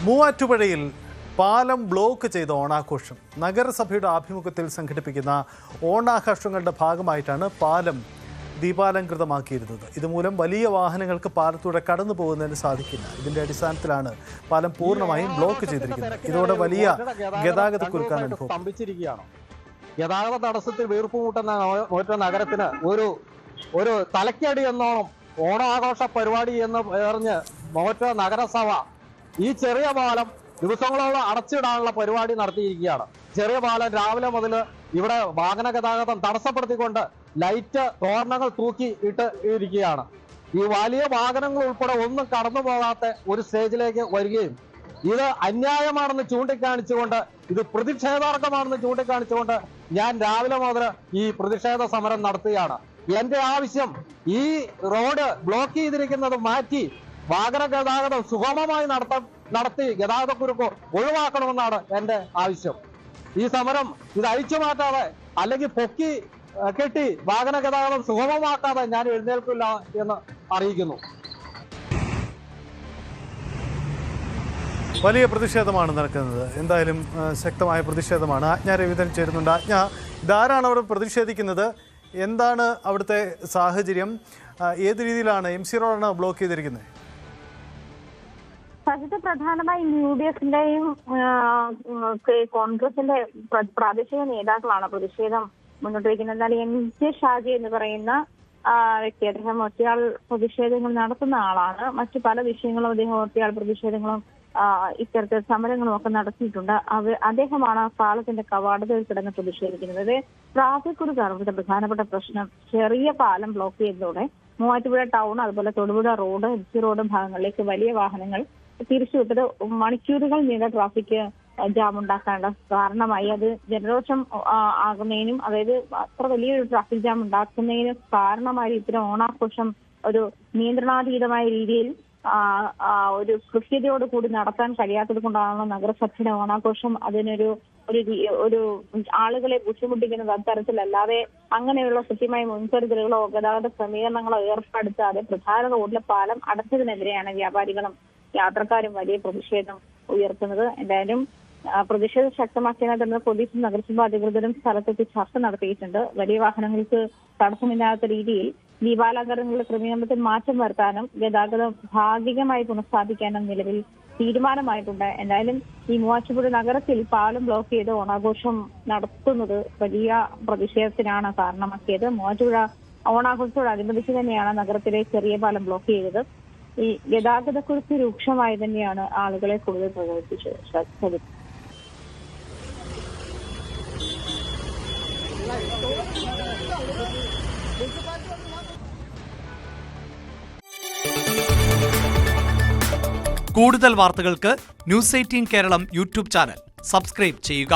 മൂവാറ്റുപുഴയിൽ പാലം ബ്ലോക്ക് ചെയ്ത ഓണാഘോഷം. നഗരസഭയുടെ ആഭിമുഖ്യത്തിൽ സംഘടിപ്പിക്കുന്ന ഓണാഘോഷങ്ങളുടെ ഭാഗമായിട്ടാണ് പാലം ദീപാലങ്കൃതമാക്കിയിരുന്നത്. ഇതുമൂലം വലിയ വാഹനങ്ങൾക്ക് പാലത്തൂടെ കടന്നു പോകുന്നതിന് സാധിക്കില്ല. ഇതിന്റെ അടിസ്ഥാനത്തിലാണ് പാലം പൂർണ്ണമായും ബ്ലോക്ക് ചെയ്തിരിക്കുന്നത്. ഇതോടെ വലിയ ഗതാഗത കുരുക്കാൻ സ്തംഭിച്ചിരിക്കുകയാണ്. ഗതാഗത തടസ്സത്തിൽ വീർപ്പുമുട്ടുന്ന മൂവാറ്റുപുഴ നഗരത്തിന് ഒരു തലക്കടി എന്നോണം ഓണാഘോഷ പരിപാടി എന്ന് പറഞ്ഞ് മൂവാറ്റുപുഴ നഗരസഭ ഈ ചെറിയ പാലം ദിവസങ്ങളോളം അടച്ചിടാനുള്ള പരിപാടി നടത്തിയിരിക്കുകയാണ്. ചെറിയ പാലം രാവിലെ മുതൽ ഇവിടെ വാഹന ഗതാഗതം തടസ്സപ്പെടുത്തിക്കൊണ്ട് ലൈറ്റ് തോരണങ്ങൾ തൂക്കി ഇട്ട് ഇരിക്കുകയാണ്. ഈ വലിയ വാഹനങ്ങൾ ഉൾപ്പെടെ ഒന്നും കടന്നു പോകാത്ത ഒരു സ്റ്റേജിലേക്ക് വരികയും ഇത് അന്യായമാണെന്ന് ചൂണ്ടിക്കാണിച്ചുകൊണ്ട്, ഇത് പ്രതിഷേധാർഹമാണെന്ന് ചൂണ്ടിക്കാണിച്ചുകൊണ്ട് ഞാൻ രാവിലെ മുതൽ ഈ പ്രതിഷേധ സമരം നടത്തുകയാണ്. എന്റെ ആവശ്യം ഈ റോഡ് ബ്ലോക്ക് ചെയ്തിരിക്കുന്നത് മാറ്റി വാഹന ഗതാഗതം സുഗമമായി നടത്തി ഗതാഗതക്കുരുക്ക് ഒഴിവാക്കണമെന്നാണ് എന്റെ ആവശ്യം. ഈ സമരം ഇത് അഴിച്ചു മാറ്റാതെ അല്ലെങ്കിൽ പൊക്കി കെട്ടി വാഹന ഗതാഗതം സുഗമമാക്കാതെ ഞാൻ എഴുന്നേൽക്കില്ല എന്ന് അറിയിക്കുന്നു. വലിയ പ്രതിഷേധമാണ് നടക്കുന്നത്. എന്തായാലും ശക്തമായ പ്രതിഷേധമാണ്. ആജ്ഞ രവീന്ദ്രൻ ചേരുന്നുണ്ട്. ആജ്ഞ, ഇതാരാണ് അവിടെ പ്രതിഷേധിക്കുന്നത്? എന്താണ് അവിടുത്തെ സാഹചര്യം? ഏത് രീതിയിലാണ് MC റോഡാണ് ബ്ലോക്ക് ചെയ്തിരിക്കുന്നത്? സജിത്ത്, പ്രധാനമായും UDF-ന്റെയും കോൺഗ്രസിന്റെ പ്രാദേശിക നേതാക്കളാണ് പ്രതിഷേധം മുന്നോട്ട് വയ്ക്കുന്നത്. എന്നാൽ MJ ഷാജി എന്ന് പറയുന്ന വ്യക്തി, അദ്ദേഹം ഒറ്റയാൾ പ്രതിഷേധങ്ങൾ നടത്തുന്ന ആളാണ്. മറ്റു പല വിഷയങ്ങളും അദ്ദേഹം ഒറ്റയാൾ പ്രതിഷേധങ്ങളും ഇത്തരത്തിൽ സമരങ്ങളും ഒക്കെ നടത്തിയിട്ടുണ്ട്. അദ്ദേഹമാണ് പാലത്തിന്റെ കവാടത്തിൽ കിടന്ന് പ്രതിഷേധിക്കുന്നത്. ട്രാഫിക് കുരുക്കാണ് ഇവിടുത്തെ പ്രധാനപ്പെട്ട പ്രശ്നം. ചെറിയ പാലം ബ്ലോക്ക് ചെയ്തതോടെ മൂവാറ്റുപുഴ ടൗൺ, അതുപോലെ തൊടുപുഴ റോഡ്, MC റോഡ് ഭാഗങ്ങളിലേക്ക് വലിയ വാഹനങ്ങൾ തിരിച്ചുവിട്ടത് മണിക്കൂറുകൾ നീണ്ട ട്രാഫിക് ജാം ഉണ്ടാക്കാനുള്ള കാരണമായി. അത് ജനരോഷം ആകുന്നതിനും, അതായത് അത്ര വലിയൊരു ട്രാഫിക് ജാം ഉണ്ടാക്കുന്നതിനും കാരണമായി ഇത്തരം ഓണാഘോഷം ഒരു നിയന്ത്രണാതീതമായ രീതിയിൽ ഒരു കൃത്യതയോട് കൂടി നടത്താൻ കഴിയാത്തത് കൊണ്ടാണ് നഗരസഭയുടെ ഓണാഘോഷം ഒരു ആളുകളെ ബുദ്ധിമുട്ടിക്കുന്നത്. അത്തരത്തിലല്ലാതെ അങ്ങനെയുള്ള കൃത്യമായ മുൻകരുതലുകളോ ഗതാഗത ക്രമീകരണങ്ങളോ ഏർപ്പെടുത്താതെ പ്രധാന റോഡിലെ പാലം അടച്ചതിനെതിരെയാണ് വ്യാപാരികളും യാത്രക്കാരും വലിയ പ്രതിഷേധം ഉയർത്തുന്നത്. എന്തായാലും പ്രതിഷേധം ശക്തമാക്കിയതിനെ തുടർന്ന് പോലീസും നഗരസഭാ അധികൃതരും സ്ഥലത്തെത്തി ചർച്ച നടത്തിയിട്ടുണ്ട്. വലിയ വാഹനങ്ങൾക്ക് തടസ്സമില്ലാത്ത രീതിയിൽ ദീപാലങ്കരണങ്ങളുടെ ക്രമീകരണത്തിൽ മാറ്റം വരുത്താനും ഗതാഗതം ഭാഗികമായി പുനഃസ്ഥാപിക്കാനും നിലവിൽ തീരുമാനമായിട്ടുണ്ട്. എന്തായാലും ഈ മൂവാറ്റുപുഴ നഗരത്തിൽ പാലം ബ്ലോക്ക് ചെയ്ത് ഓണാഘോഷം നടത്തുന്നത് വലിയ പ്രതിഷേധത്തിനാണ് കാരണമാക്കിയത്. മൂവാറ്റുപുഴ ഓണാഘോഷത്തോടനുബന്ധിച്ച് തന്നെയാണ് നഗരത്തിലെ ചെറിയ പാലം ബ്ലോക്ക് ചെയ്തത്. ഈ ഗതാഗതക്കുറിച്ച് രൂക്ഷമായി തന്നെയാണ് ആളുകളെ കൂടുതൽ പ്രകോപിപ്പിച്ചത്. കൂടുതൽ വാർത്തകൾക്ക് News 18 Keralam YouTube channel subscribe ചെയ്യുക.